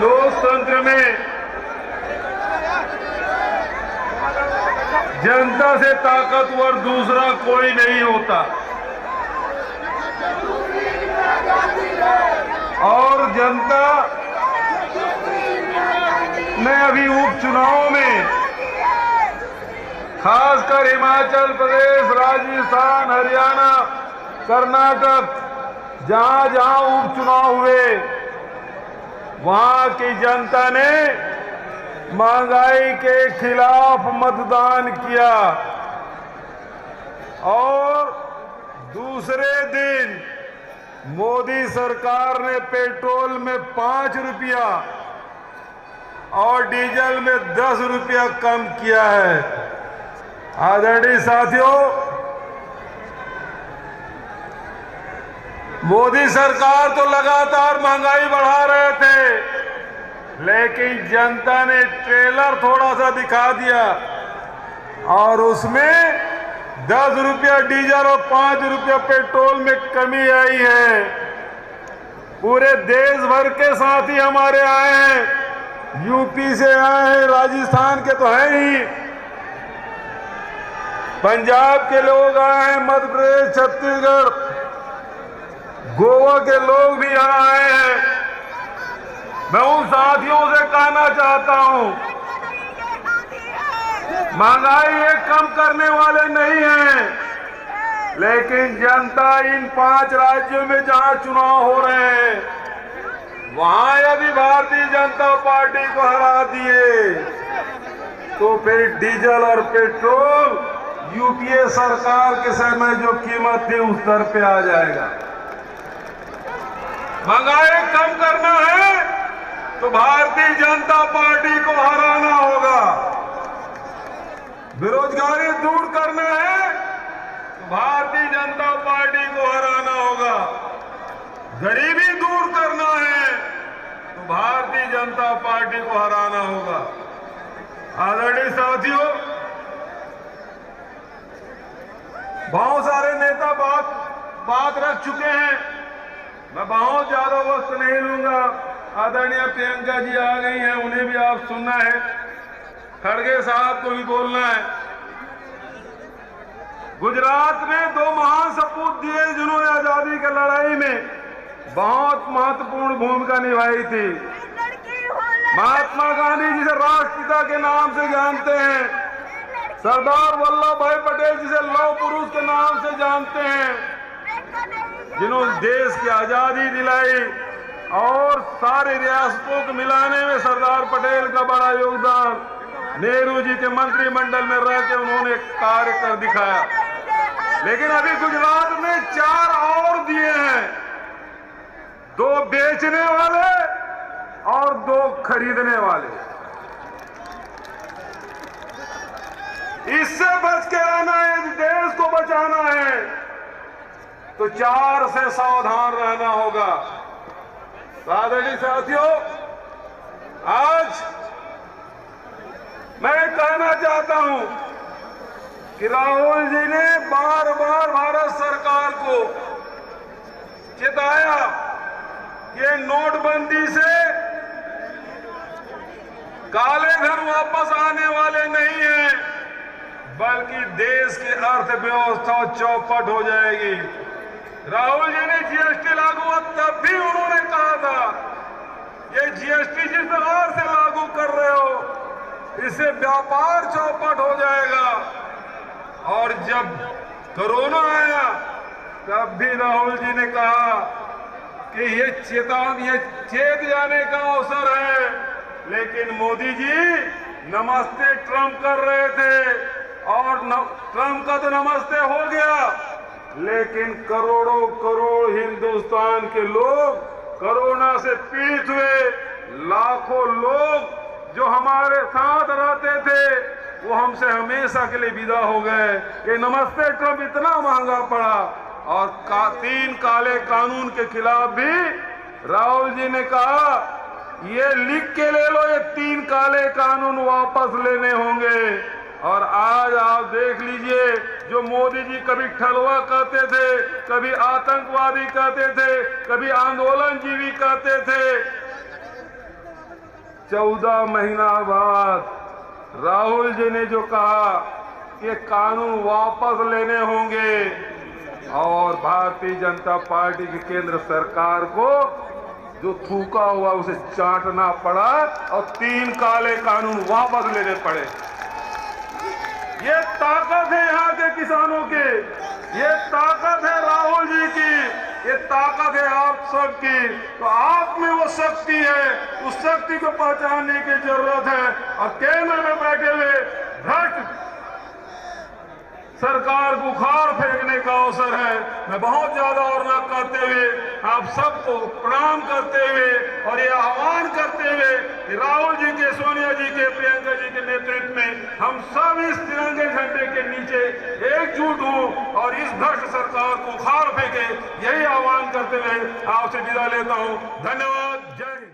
लोकतंत्र में जनता से ताकतवर दूसरा कोई नहीं होता और जनता ने अभी उपचुनाव में खासकर हिमाचल प्रदेश, राजस्थान, हरियाणा, कर्नाटक जहां जहां उपचुनाव हुए वहां की जनता ने महंगाई के खिलाफ मतदान किया और दूसरे दिन मोदी सरकार ने पेट्रोल में 5 रुपया और डीजल में 10 रुपया कम किया है। आदरणीय साथियों, मोदी सरकार तो लगातार महंगाई बढ़ा रहे थे, लेकिन जनता ने ट्रेलर थोड़ा सा दिखा दिया और उसमें 10 रुपया डीजल और 5 रुपया पेट्रोल में कमी आई है। पूरे देश भर के साथी हमारे आए हैं, यूपी से आए हैं, राजस्थान के तो हैं ही, पंजाब के लोग आए हैं, मध्य प्रदेश, छत्तीसगढ़, गोवा के लोग भी यहाँ आए हैं। मैं उन साथियों से कहना चाहता हूं, महंगाई ये कम करने वाले नहीं हैं, लेकिन जनता इन 5 राज्यों में जहां चुनाव हो रहे हैं वहां यदि भारतीय जनता पार्टी को हरा दिए तो फिर डीजल और पेट्रोल यूपीए सरकार के समय जो कीमत थी उस दर पे आ जाएगा। महंगाई कम करना है तो भारतीय जनता पार्टी को हराना होगा। बेरोजगारी दूर करना है तो भारतीय जनता पार्टी को हराना होगा। गरीबी दूर करना है तो भारतीय जनता पार्टी को हराना होगा। आदरणीय साथियों, बहुत सारे नेता बात रख चुके हैं, मैं बहुत ज्यादा वक्त नहीं लूंगा। आदरणीय प्रियंका जी आ गई हैं, उन्हें भी आप सुनना है, खड़गे साहब को भी बोलना है। गुजरात में 2 महान सपूत दिए जिन्होंने आजादी की लड़ाई में बहुत महत्वपूर्ण भूमिका निभाई थी। महात्मा गांधी जिसे राष्ट्रपिता के नाम से जानते हैं, सरदार वल्लभ भाई पटेल जिसे लौह पुरुष के नाम से जानते हैं, जिन्होंने देश की आजादी दिलाई और सारी रियासतों को मिलाने में सरदार पटेल का बड़ा योगदान, नेहरू जी के मंत्रिमंडल में रह के उन्होंने कार्य कर दिखाया। लेकिन अभी गुजरात में 4 और दिए हैं, 2 बेचने वाले और 2 खरीदने वाले। इससे बच के रहना है, देश को बचाना है तो 4 से सावधान रहना होगा। आदरणीय साथियों, आज मैं कहना चाहता हूं कि राहुल जी ने बार बार भारत सरकार को चिताया कि नोटबंदी से काले धन वापस आने वाले नहीं हैं, बल्कि देश की अर्थव्यवस्था चौपट हो जाएगी। राहुल जी ने जीएसटी लागू हुआ तब भी उन्होंने कहा था ये जीएसटी जिस प्रकार से लागू कर रहे हो इससे व्यापार चौपट हो जाएगा। और जब कोरोना आया तब भी राहुल जी ने कहा कि ये चेत जाने का अवसर है, लेकिन मोदी जी नमस्ते ट्रंप कर रहे थे और ट्रंप का तो नमस्ते हो गया, लेकिन करोड़ों करोड़ हिंदुस्तान के लोग कोरोना से पीड़ित हुए। लाखों लोग जो हमारे साथ रहते थे वो हमसे हमेशा के लिए विदा हो गए। ये नमस्ते ट्रंप इतना महंगा पड़ा और 3 काले कानून के खिलाफ भी राहुल जी ने कहा ये लिख के ले लो, ये 3 काले कानून वापस लेने होंगे। और आज आप देख लीजिए, जो मोदी जी कभी ठलुआ कहते थे, कभी आतंकवादी कहते थे, कभी आंदोलनजीवी कहते थे, 14 महीना बाद राहुल जी ने जो कहा कि कानून वापस लेने होंगे और भारतीय जनता पार्टी की केंद्र सरकार को जो थूका हुआ उसे चाटना पड़ा और 3 काले कानून वापस लेने पड़े। ये ताकत है यहाँ के किसानों की, ये ताकत है राहुल जी की, ये ताकत है आप सबकी। तो आप में वो शक्ति है, उस शक्ति को पहचानने की जरूरत है। और केंद्र में बैठे हुए भ्रष्ट सरकार को उखाड़ फेंकने का अवसर है। मैं बहुत ज्यादा और न करते हुए आप सबको प्रणाम करते हुए और ये आह्वान करते हुए कि राहुल जी के, सोनिया जी के, प्रियंका जी के नेतृत्व में हम सब इस तिरंगे झंडे के नीचे एकजुट हों और इस भ्रष्ट सरकार को उखाड़ फेंके, यही आह्वान करते हुए आपसे विदा लेता हूं। धन्यवाद। जय हिंद।